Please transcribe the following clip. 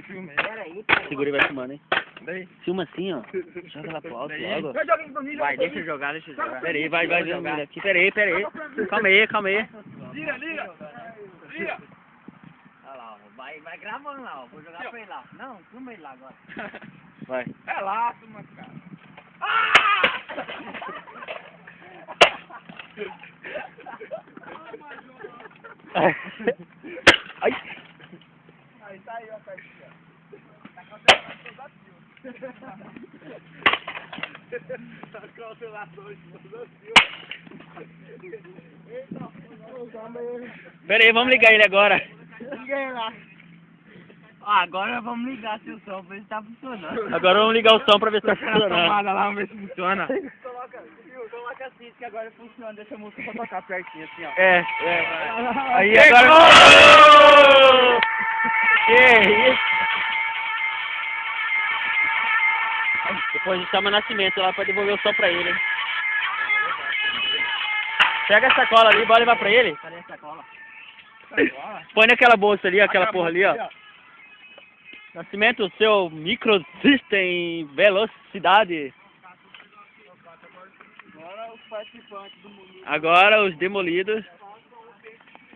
Filmei. Peraí. Segura e vai filmando, hein? Daí. Filma assim, ó. Joga lá pro alto logo. Vai, deixa eu jogar. Pera aí, vai jogar aqui. Pera aí. Calma aí. Liga. Olha lá, ó. Vai gravando lá, ó. Vou jogar pra ele lá. Não, filma ele lá agora. Vai. É lá, filma, cara. Ai. Aí tá aí, ó, caixinha. Tá controlação de desafio. Pera aí, vamos ligar ele agora. Liga lá. Ah, agora vamos ligar seu som pra ver se tá funcionando. Agora vamos ligar o som pra ver se tá funcionando. Tomada lá, vamos ver se funciona. Coloca assim, que agora funciona. Deixa a música pra tocar pertinho, assim, ó. É. Aí agora... Que isso? Depois a gente chama Nascimento lá pra devolver o som pra ele. Pega a sacola ali, bora levar pra ele. Cadê a sacola? Põe naquela bolsa ali, aquela porra ali, ó. Nascimento, o seu Micro System Velocidade. Agora os participantes do mundo. Agora os demolidos.